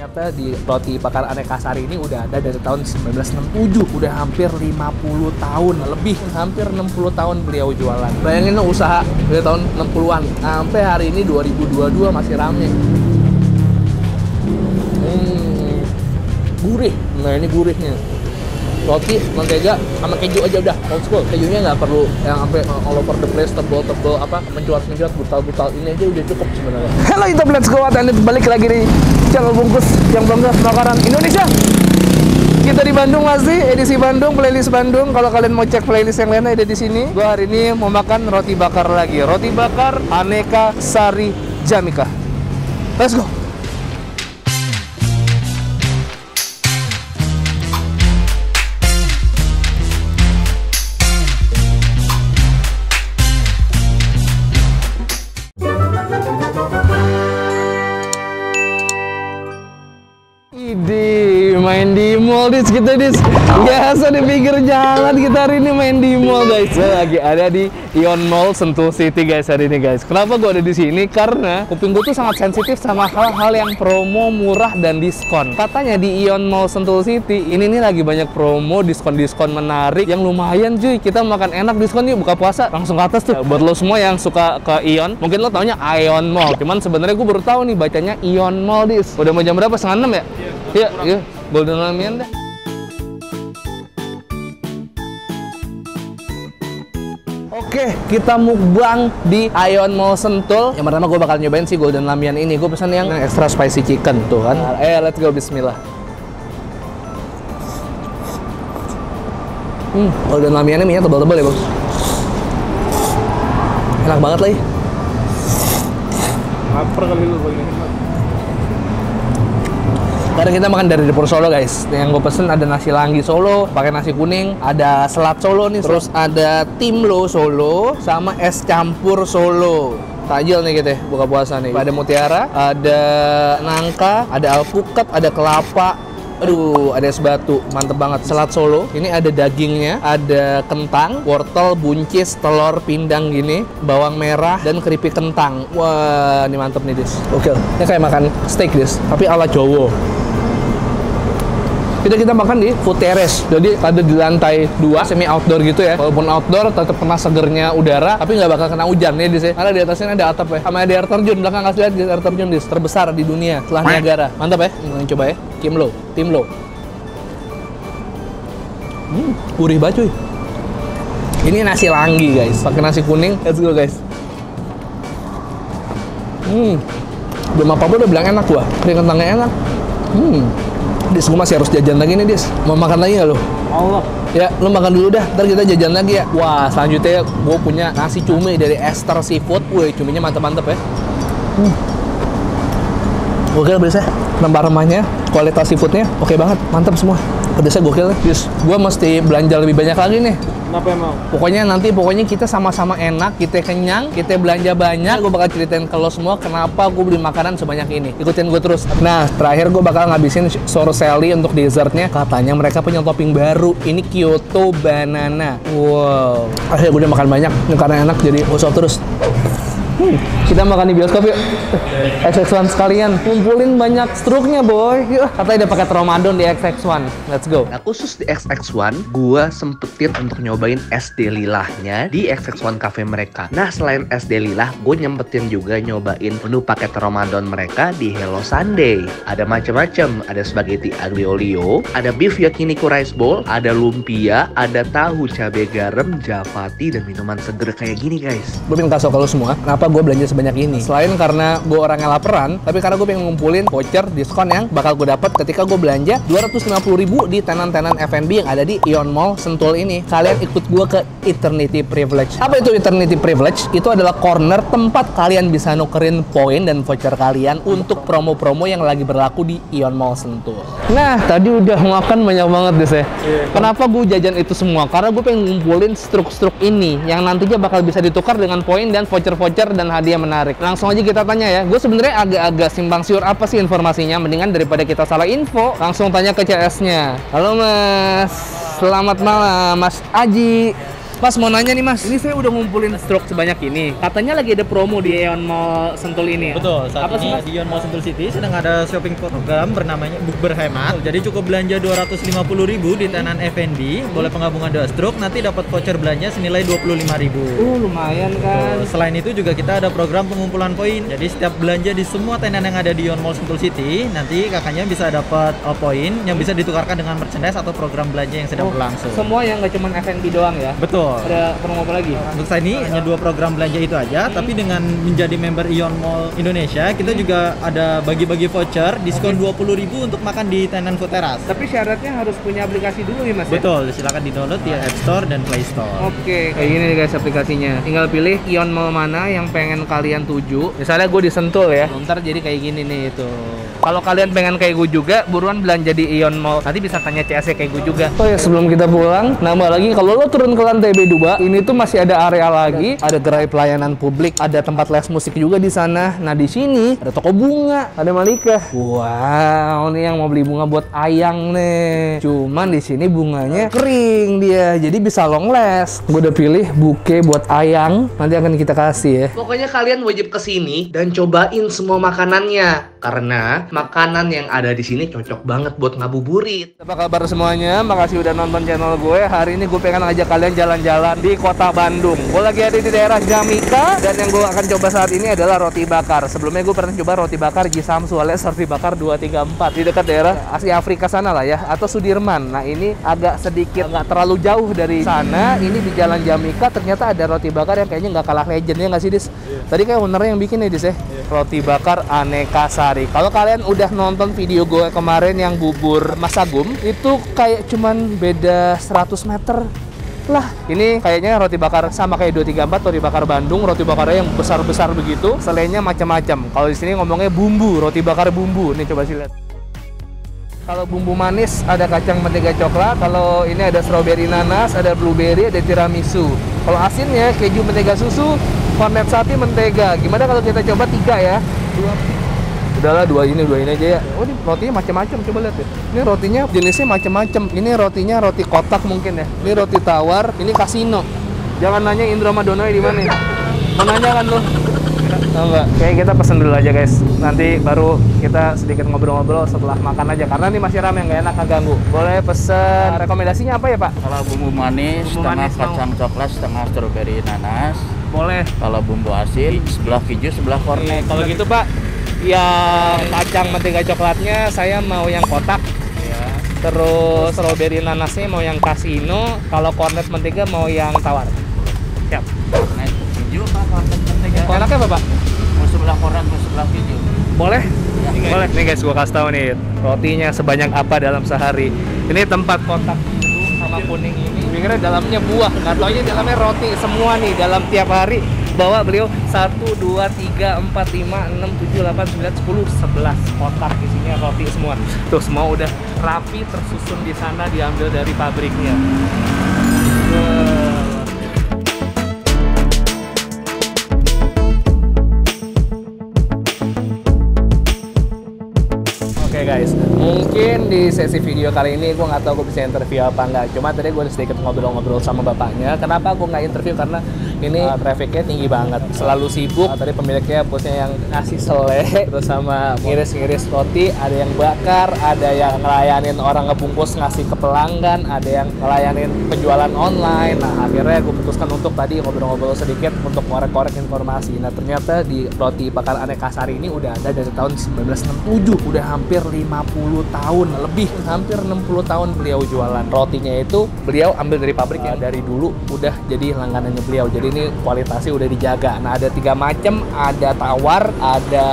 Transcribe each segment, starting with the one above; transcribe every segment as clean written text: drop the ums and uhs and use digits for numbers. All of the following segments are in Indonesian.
Ternyata di roti bakar Aneka Sari ini udah ada dari tahun 1967. Udah hampir 50 tahun lebih. Hampir 60 tahun beliau jualan. Bayangin dong usaha dari tahun 60-an. Sampai hari ini 2022 masih rame. Gurih. Nah ini gurihnya. Roti, mentega, sama keju aja udah old school. Kejunya nggak perlu yang sampai all over the place, tebel-tebel, mencuat-mencuat, brutal-brutal. Ini aja udah cukup sebenarnya. Hello YouTube, let's go. Dan balik lagi di channel Bungkus yang bangga makanan Indonesia. Kita di Bandung masih, edisi Bandung, playlist Bandung. Kalau kalian mau cek playlist yang lain ada di sini. Gua hari ini mau makan roti bakar lagi. Roti bakar Aneka Sari Jamika. Let's go. Main di mall kita biasa di pinggir jalan kita hari ini main di mall guys. Saya lagi ada di Ion Mall Sentul City guys hari ini guys. Kenapa gue ada di sini? Karena kuping gue tuh sangat sensitif sama hal-hal yang promo murah dan diskon. Katanya di Ion Mall Sentul City ini nih lagi banyak promo diskon menarik yang lumayan cuy. Kita makan enak diskon yuk buka puasa langsung ke atas tuh. Buat lo semua yang suka ke Ion, mungkin lo taunya Ion Mall. Cuman sebenarnya gue baru tahu nih bacanya Ion Mall dis. Udah mau jam berapa? 5:30 ya? Iya. Golden Lamian dah. Oke, kita mukbang di Ion Mall Sentul. Yang pertama gue bakal nyobain si Golden Lamian ini. Gue pesan yang extra spicy chicken tuh kan. Let's go, bismillah. Golden Lamiannya minyak tebal-tebal ya bang. Enak banget lagi. Lapar kali lu begini. Sekarang kita makan dari Dapur Solo guys. Yang gue pesen ada nasi langgi Solo, pakai nasi kuning, ada selat Solo nih, terus ada timlo Solo, sama es campur Solo. Tajil nih kita buka puasa nih. Ada mutiara, ada nangka, ada alpukat, ada kelapa. Aduh, ada es batu, mantep banget. Selat Solo, ini ada dagingnya, ada kentang, wortel, buncis, telur, pindang gini, bawang merah, dan keripik kentang. Wah, ini mantep nih, Dis. Oke, ini kayak makan steak, Dis, tapi ala Jawa. Kita makan di food terrace, jadi ada di lantai 2, semi outdoor gitu ya. Walaupun outdoor, tetap kena segernya udara, tapi nggak bakal kena hujan ya, Dis. Karena di atasnya ada atap ya, sama ada air terjun. Belakang kasih lihat air terjun, Dis, terbesar di dunia setelah Niagara. Mantap ya, coba ya. Timlo. Gurih banget cuy. Ini nasi langgi guys, pakai nasi kuning. Let's go guys. Belum apa-apa udah bilang enak gua. Kering kentangnya enak. Dis, gua masih harus jajan lagi nih, Dis. Mau makan lagi nggak lo? Allah. Ya, lu makan dulu dah, ntar kita jajan lagi ya. Wah, selanjutnya gua punya nasi cumi dari Esther Seafood. Wih, cuminya mantep-mantep ya. Gokil pedasnya, rempah-rempahnya, kualitas seafoodnya oke banget, mantap semua. Pedasnya gokil, Dis. Gua mesti belanja lebih banyak lagi nih. Kenapa emang? Pokoknya kita sama-sama enak, kita kenyang, kita belanja banyak. Gue bakal ceritain ke lo semua kenapa gue beli makanan sebanyak ini. Ikutin gue terus. Nah, terakhir gue bakal ngabisin sorcelli untuk dessertnya. Katanya mereka punya topping baru. Ini Kyoto Banana. Wow. Akhirnya gue udah makan banyak. Ini karena enak jadi usah terus. Kita makan di bioskop yuk. XX1 sekalian. Kumpulin banyak struknya boy. Yuk. Katanya udah pakai Ramadan di XX1. Let's go. Nah khusus di XX1, gua sempetin untuk nyobain SD lilahnya di XX1 cafe mereka. Nah selain SD lilah, gue nyempetin juga nyobain menu paket Ramadan mereka di Hello Sunday. Ada macam-macam. Ada spaghetti aglio olio, ada beef yakiniku rice bowl, ada lumpia, ada tahu cabai garam, japati, dan minuman seger kayak gini guys. Gue pengen kasih kalau semua, kenapa gue belanja sebanyak ini. Selain karena gue orangnya laparan, tapi karena gue pengen ngumpulin voucher diskon yang bakal gue dapat ketika gue belanja 250.000 di tenan-tenan F&B yang ada di Ion Mall Sentul ini. Kalian ikut gue ke Eternity Privilege. Apa itu Eternity Privilege? Itu adalah corner tempat kalian bisa nukerin poin dan voucher kalian untuk promo-promo yang lagi berlaku di Ion Mall Sentul. Nah, tadi udah makan banyak banget deh saya. Kenapa gue jajan itu semua? Karena gue pengen ngumpulin struk-struk ini yang nantinya bakal bisa ditukar dengan poin dan voucher-voucher dan hadiah menarik. Langsung aja kita tanya ya. Gue sebenarnya agak-agak simpang siur apa sih informasinya. Mendingan daripada kita salah info, langsung tanya ke CS-nya. Halo Mas, selamat malam Mas Aji. Mas mau nanya nih Mas, ini saya udah ngumpulin stroke sebanyak ini. Katanya lagi ada promo di Aeon Mall Sentul ini. Betul, saat Apa sih, ini Mas? di Aeon Mall Sentul City sedang ada shopping program bernamanya Book Berhemat. Jadi cukup belanja 250.000 di tenan F&B, boleh penggabungan 2 stroke, nanti dapat voucher belanja senilai 25.000. Lumayan kan. Selain itu juga kita ada program pengumpulan poin. Jadi setiap belanja di semua tenan yang ada di Aeon Mall Sentul City, nanti kakaknya bisa dapat poin yang bisa ditukarkan dengan merchandise atau program belanja yang sedang berlangsung. Semua yang nggak cuma F&B doang ya? Betul. Ada promo apa lagi? Untuk saat ini hanya 2 program belanja itu aja, tapi dengan menjadi member Aeon Mall Indonesia, kita juga ada bagi-bagi voucher diskon 20.000 untuk makan di tenan food terrace. Tapi syaratnya harus punya aplikasi dulu ya Mas ya? Betul, silakan di-download di App Store dan Play Store. Oke, kayak gini nih guys aplikasinya. Tinggal pilih Aeon Mall mana yang pengen kalian tuju. Misalnya gue di Sentul ya. Ntar jadi kayak gini nih itu. Kalau kalian pengen kayak gue juga, buruan belanja di Aeon Mall. Nanti bisa tanya CSC kayak gue juga. Oh ya, sebelum kita pulang, nambah lagi kalau lo turun ke lantai B2, ini tuh masih ada area lagi, ada gerai pelayanan publik, ada tempat les musik juga di sana. Nah, di sini ada toko bunga, ada Malika. Wow, nih yang mau beli bunga buat Ayang nih. Cuman di sini bunganya kering dia, jadi bisa long last. Gue udah pilih buke buat Ayang, nanti akan kita kasih ya. Pokoknya kalian wajib kesini dan cobain semua makanannya. Karena makanan yang ada di sini cocok banget buat ngabuburit. Apa kabar semuanya? Makasih udah nonton channel gue. Hari ini gue pengen ngajak kalian jalan-jalan di kota Bandung. Gue lagi ada di daerah Jamika, dan yang gue akan coba saat ini adalah roti bakar. Sebelumnya gue pernah coba roti bakar Ji Samsu alias roti bakar 234 di dekat daerah Asia Afrika sana lah ya, atau Sudirman. Nah ini agak sedikit nggak terlalu jauh dari sana. Ini di Jalan Jamika ternyata ada roti bakar yang kayaknya nggak kalah legend ya nggak sih Dis? Tadi kayak ownernya yang bikin ya Dis ya. Roti bakar Aneka Sari. Kalau kalian udah nonton video gue kemarin yang bubur Mas Agum, itu kayak cuman beda 100 meter lah. Ini kayaknya roti bakar sama kayak 234, roti bakar Bandung, roti bakarnya yang besar-besar begitu, selainnya macam-macam. Kalau di sini ngomongnya bumbu, roti bakar bumbu. Nih coba sih lihat. Kalau bumbu manis ada kacang mentega coklat, kalau ini ada strawberry nanas, ada blueberry, ada tiramisu. Kalau asinnya keju mentega susu, kornet sapi mentega. Gimana kalau kita coba 3 ya? Udahlah dua ini aja ya. Oh ini rotinya macam-macam, coba lihat ya. Ini rotinya jenisnya macam-macam. Ini rotinya roti kotak mungkin ya. Ini roti tawar, ini kasino. Jangan nanya Indro Madonoy di mana. Mau nanya kan lo? Tahu nggak? Kayak kita pesen dulu aja guys. Nanti baru kita sedikit ngobrol-ngobrol setelah makan aja. Karena ini masih rame, nggak enak ngeganggu. Boleh pesen. Rekomendasinya apa ya Pak? Kalau bumbu manis, Bumbu setengah manis kacang coklat, setengah strawberry nanas. Boleh. Kalau bumbu asin, sebelah keju, sebelah kornet. Kalau gitu Pak, yang kacang mentega coklatnya saya mau yang kotak. Ya. Terus strawberry nanasnya mau yang kasino. Kalau kornet mentega mau yang tawar. Siap. Kornet keju, Pak, kornet mentega. Kornetnya apa Pak? Mau sebelah kornet, mau sebelah keju. Boleh? Ya. Boleh. Nih guys, gua kasih tahu nih rotinya sebanyak apa dalam sehari. Ini tempat kotak biru sama kuning ini. Pikirnya dalamnya buah, nggak taunya dalamnya roti semua nih dalam tiap hari. Bawa beliau 1, 2, 3, 4, 5, 6, 7, 8, 9, 10, 11 kotak isinya roti semua. Tuh semua udah rapi tersusun di sana, diambil dari pabriknya. Oke guys, mungkin di sesi video kali ini gue nggak tahu gue bisa interview apa nggak. Cuma tadi gue sedikit ngobrol-ngobrol sama bapaknya. Kenapa gue nggak interview? Karena ini trafficnya tinggi banget, selalu sibuk. Tadi pemiliknya punya yang ngasih sele, terus sama ngiris-ngiris roti, ada yang bakar, ada yang ngelayanin orang ngebungkus ngasih ke pelanggan, ada yang ngelayanin penjualan online. Nah akhirnya gue putuskan untuk tadi ngobrol-ngobrol sedikit untuk korek-korek informasi. Nah ternyata di roti bakar Aneka Sari ini udah ada dari tahun 1967, udah hampir 50 tahun lebih, hampir 60 tahun beliau jualan. Rotinya itu beliau ambil dari pabrik ya, dari dulu udah jadi langganannya beliau. Jadi ini kualitasnya udah dijaga. Nah ada 3 macam, ada tawar, ada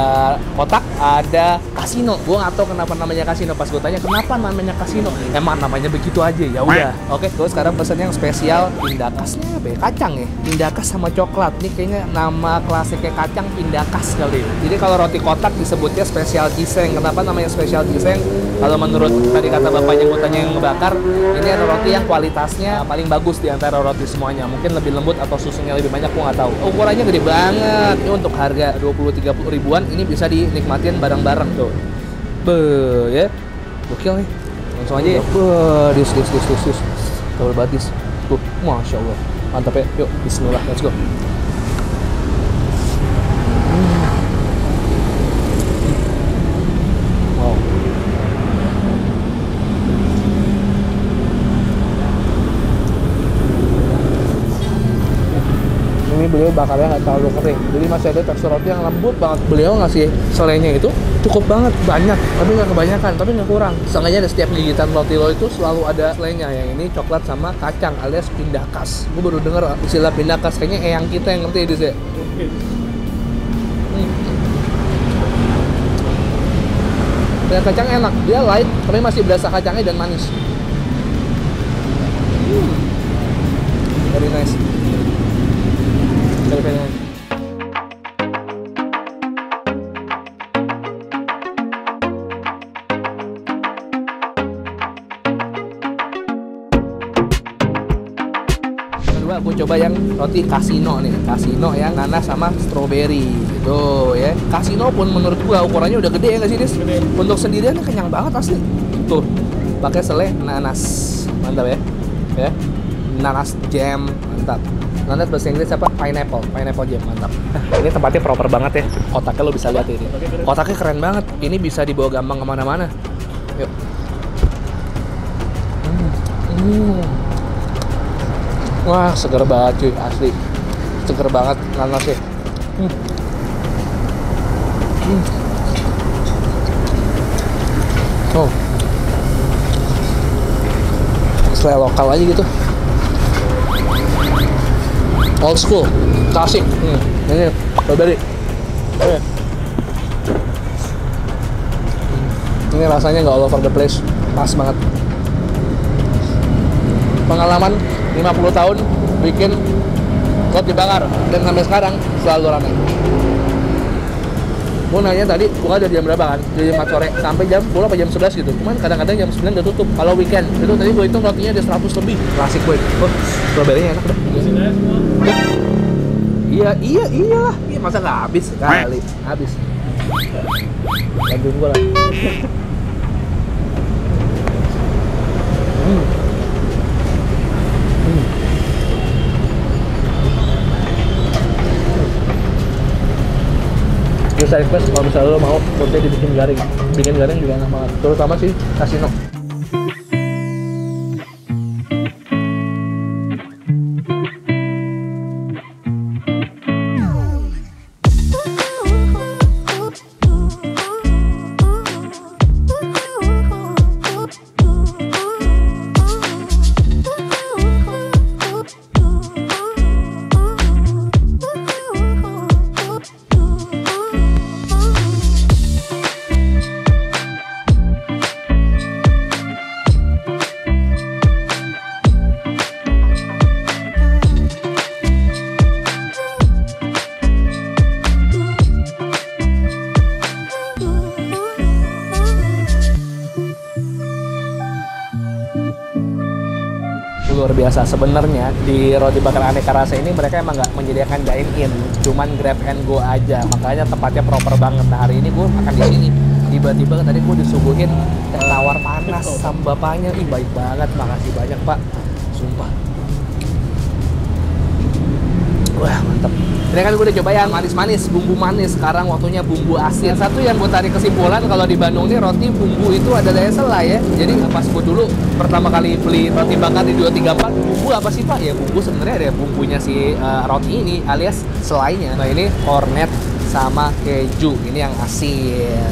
kotak, ada kasino. Gue nggak tahu kenapa namanya kasino. Pas gue tanya kenapa namanya kasino, emang namanya begitu aja. Ya udah. Oke, gue sekarang pesen yang spesial pindakas nih, apa ya? Kacang ya, pindakas sama coklat. Ini kayaknya nama klasiknya kacang pindakas kali. Jadi kalau roti kotak disebutnya spesial giseng. Kenapa namanya spesial giseng? Kalau menurut tadi kata bapaknya gue tanya yang ngebakar, ini ada roti yang kualitasnya paling bagus di antara roti semuanya. Mungkin lebih lembut atau susunya lebih banyak, gue nggak tahu. Ukurannya gede banget. Ini untuk harga 20-30 ribuan, ini bisa dinikmatin bareng-bareng tuh. Ya, gokil nih. Langsung aja ya. Dis. Tebal banget dis. Tuh, masya Allah. Mantap ya, yuk bismillah, let's go. Wow. Ini beliau bakarnya nggak terlalu kering, jadi masih ada tekstur roti yang lembut banget. Beliau ngasih selainya itu cukup banget, banyak, tapi nggak kebanyakan, tapi nggak kurang. Sengaja di setiap gigitan roti lo itu selalu ada selainya. Yang ini coklat sama kacang alias pindakas. Gue baru denger istilah pindakas, kayaknya eyang kita yang ngerti ya. Dan kacang enak, dia light, tapi masih berasa kacangnya dan manis. Very nice. Very nice. Kedua, gue coba yang roti Casino nih. Casino yang nanas sama strawberry gitu ya. Casino pun menurut gua ukurannya udah gede ya nggak sih, Dis? Untuk sendirian kenyang banget asli. Tuh, pakai selai nanas. Mantap ya. Ya. Nanas jam, mantap. Nanas bahasa Inggris apa? Pineapple jam, mantap. Ini tempatnya proper banget ya. Kotaknya lo bisa lihat ini. Kotaknya keren banget. Ini bisa dibawa gampang kemana-mana. Yuk. Wah, seger banget cuy, asli. Seger banget nanasnya. Oh. Selai lokal aja gitu. Old school, klasik. Ini strawberry. Ini rasanya nggak all over the place, pas banget. Pengalaman 50 tahun bikin roti bakar dan sampai sekarang selalu ramai. Gue nanya tadi buka dari jam berapa kan? Dari jam 4 sore sampai jam 10 apa jam 11 gitu. Cuman kadang-kadang jam 9 udah tutup. Kalau weekend itu tadi gue hitung rotinya ada 100 lebih. Klasik gue. Oh, strawberry-nya enak dah. Iyalah. Iya, masa nggak habis kali? Habis. Lanjut gue lah. Bisa request kalau misalnya lo mau rotinya dibikin garing. Bikin garing juga enak banget. Terutama sih Casino. Luar biasa sebenarnya di roti bakar aneka rasa ini mereka emang nggak menyediakan dine in, cuman grab and go aja, makanya tempatnya proper banget. Nah hari ini gue makan di sini, tiba-tiba tadi gue disuguhin teh tawar panas sama bapaknya. Ih baik banget, makasih banyak pak, sumpah. Wah mantep. Ini kan gue udah coba yang manis-manis, bumbu manis. Sekarang waktunya bumbu asin. Satu yang gue tarik kesimpulan kalau di Bandung nih roti bumbu itu ada daya selai ya. Jadi pas gue dulu pertama kali beli roti bakar di 234, bumbu apa sih pak? Ya bumbu sebenarnya ada bumbunya si roti ini alias selainya. Nah ini cornet sama keju, ini yang asin.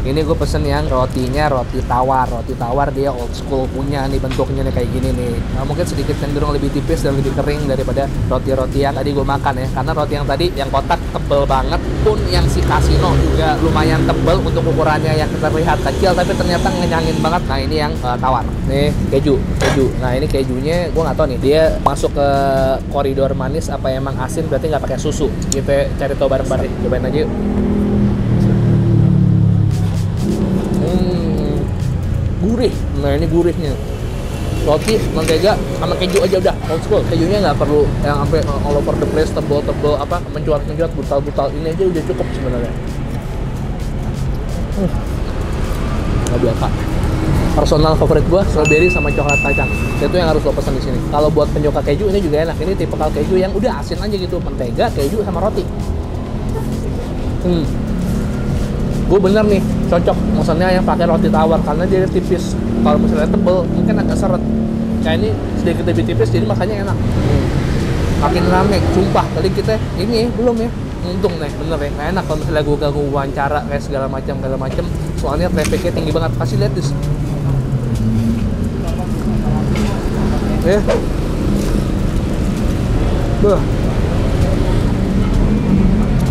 Ini gue pesen yang rotinya roti tawar. Roti tawar dia old school punya nih, bentuknya nih kayak gini nih. Nah, mungkin sedikit cenderung lebih tipis dan lebih kering daripada roti-roti yang tadi gue makan ya. Karena roti yang tadi yang kotak tebel banget, pun yang si Casino juga lumayan tebel untuk ukurannya yang terlihat kecil tapi ternyata ngenyangin banget. Nah ini yang tawar. Nih keju. Nah ini kejunya gue nggak tahu nih dia masuk ke koridor manis apa emang asin, berarti nggak pakai susu. Kita cari tahu bareng-bareng. Cobain aja yuk. Gurih. Nah ini gurihnya. Roti, mentega, sama keju aja udah old school. Kejunya nggak perlu yang sampai all over the place, tebel-tebel apa mencuat-mencuat, brutal-brutal. Ini aja udah cukup sebenarnya. Nggak biasa. Personal favorit gua strawberry sama coklat kacang. Itu yang harus lo pesan di sini. Kalau buat penyuka keju ini juga enak. Ini tipikal keju yang udah asin aja gitu, mentega, keju sama roti. Gue bener nih cocok maksudnya yang pakai roti tawar karena dia tipis. Kalau misalnya tebel mungkin agak seret. Kayak ini sedikit lebih tipis jadi makanya enak. Makin rame, sumpah. Tadi kita ini belum ya. Untung nih, bener ya. Nggak enak kalau misalnya gue ganggu wawancara kayak segala macam. Soalnya trafficnya tinggi banget. Kasih lihat dis. Ya.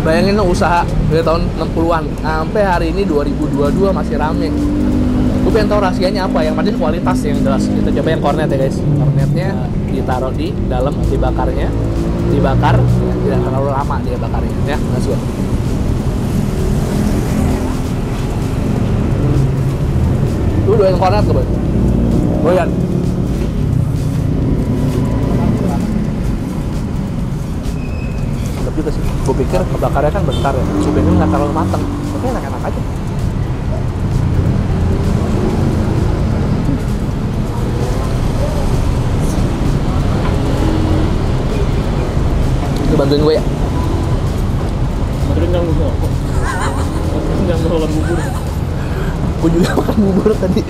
Bayangin dong usaha dari tahun 60-an sampai hari ini 2022 masih rame. Gue pengen tahu rahasianya apa, yang penting kualitas yang jelas. Kita coba yang kornet ya guys. Kornetnya ditaruh di dalam, dibakar ya, tidak terlalu lama dia bakarnya ya. Masuk. Lu doyan kornet tuh, Boy? Doyan. Mantap juga sih. Gue pikir kebakarnya kan bentar ya. Gue pikir nggak terlalu matang. Tapi enak-enak aja. Lu bantuin gue ya? Bantuin ganggu gue. Ganggu makan bubur. Gue juga makan bubur tadi.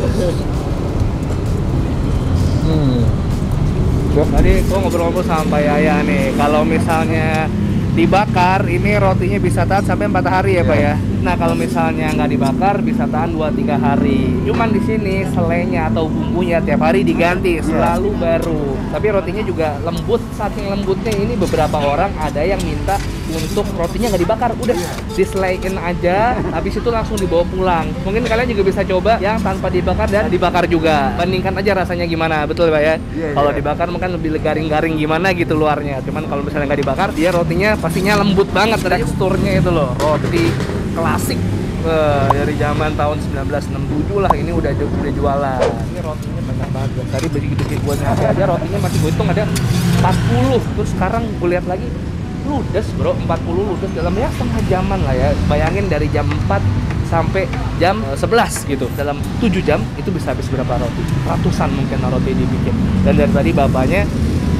Tadi gue ngobrol-ngobrol sama Pak Yaya nih. Kalau misalnya dibakar, ini rotinya bisa tahan sampai 4 hari ya, Pak ya. Nah, kalau misalnya nggak dibakar bisa tahan 2-3 hari. Cuman di sini selainya atau bumbunya tiap hari diganti, selalu baru. Tapi rotinya juga lembut. Saking lembutnya ini beberapa orang ada yang minta untuk rotinya nggak dibakar, udah diselain aja, habis itu langsung dibawa pulang. Mungkin kalian juga bisa coba yang tanpa dibakar dan dibakar juga. Bandingkan aja rasanya gimana, betul Pak ya? Kalau dibakar mungkin lebih garing-garing gimana gitu luarnya. Cuman kalau misalnya nggak dibakar, dia rotinya pastinya lembut banget, teksturnya itu loh, roti klasik dari zaman tahun 1967 lah ini udah jualan. Ini rotinya banyak banget. Tadi begitu gue nyampe aja rotinya masih gue hitung ada 40. Terus sekarang gue lihat lagi ludes bro, 40 ludes dalam ya setengah jaman lah ya. Bayangin dari jam 4 sampai jam 11 gitu. Dalam 7 jam itu bisa habis berapa roti? Ratusan mungkin roti dibikin. Dan dari tadi bapaknya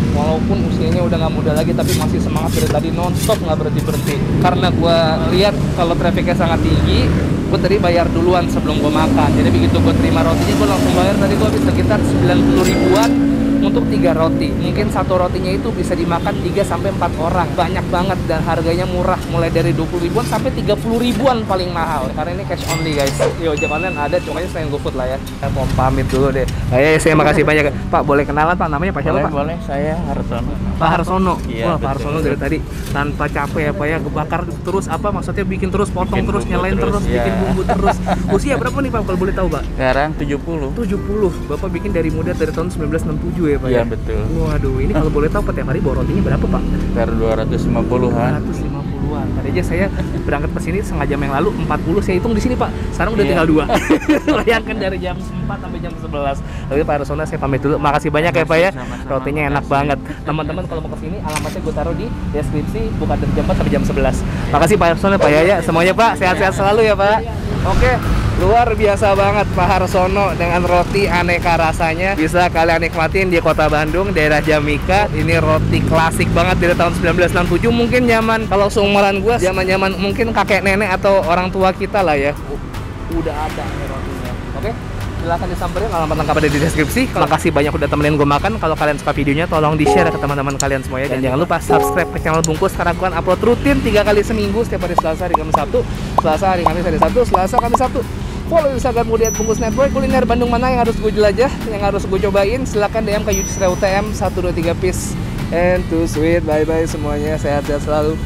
walaupun usianya udah nggak muda lagi tapi masih semangat dari tadi nonstop, nggak berhenti. Karena gue lihat kalau trafficnya sangat tinggi, gue tadi bayar duluan sebelum gue makan. Jadi begitu gue terima rotinya gue langsung bayar. Tadi gue habis sekitar 90 ribuan untuk 3 roti. Mungkin satu rotinya itu bisa dimakan 3-4 orang. Banyak banget dan harganya murah, mulai dari 20 ribuan sampai 30 ribuan paling mahal. Karena ini cash only guys. Yo, ojek online ada, cukanya selain GoFood lah ya. Saya mau pamit dulu deh. Saya makasih banyak. Pak, boleh kenalan Pak? Namanya Pak siapa Pak? Boleh, saya Harsono. Pak Harsono. Iya, Wah, Pak Harsono dari tadi tanpa capek ya Pak ya, kebakar terus apa maksudnya bikin terus, potong terus, nyalain terus, ya. bikin bumbu terus. Usia berapa nih Pak kalau boleh tahu Pak? Sekarang 70. 70. Bapak bikin dari muda dari tahun 1967 ya Pak Iya, ya? betul. Waduh, ini kalau boleh tahu tiap hari bawa rotinya berapa Pak? Sekitar 250-an. 250-an. Tadi aja saya berangkat ke sini setengah jam yang lalu 40 saya hitung di sini Pak. Sekarang udah tinggal 2. Bayangkan dari jam 4 sampai jam 11. Tapi Pak Harsono saya pamit dulu. Makasih banyak ya Pak ya. Rotinya enak banget. Teman-teman kalau mau ke sini alamatnya gue taruh di deskripsi, buka dari jam 4 sampai jam 11. Makasih Pak Harsono, Pak Yaya, semuanya Pak. Sehat-sehat selalu ya Pak. Oke. Luar biasa banget Pak Harsono dengan roti aneka rasanya. Bisa kalian nikmatin di Kota Bandung, daerah Jamika. Ini roti klasik banget dari tahun 1967. Mungkin zaman kalau seumuran gue, zaman mungkin kakek nenek atau orang tua kita lah ya. Udah ada nih rotinya. Oke? Silahkan disamperin, alamat lengkap ada di deskripsi. Makasih banyak udah temenin gue makan. Kalau kalian suka videonya, tolong di-share ke teman-teman kalian semuanya. Dan jangan lupa subscribe ke channel Bungkus, karena gue upload rutin 3 kali seminggu, setiap hari Selasa, hari Kamis, Sabtu. Selasa, hari Kamis, hari Sabtu. Selasa, Kamis, Sabtu. Follow Instagram gue @Bungkus Network. Kuliner Bandung mana yang harus gue jelajah, yang harus gue cobain, silahkan DM ke Yudhistira UTM 123 piece. And to sweet, bye-bye semuanya, sehat-sehat selalu.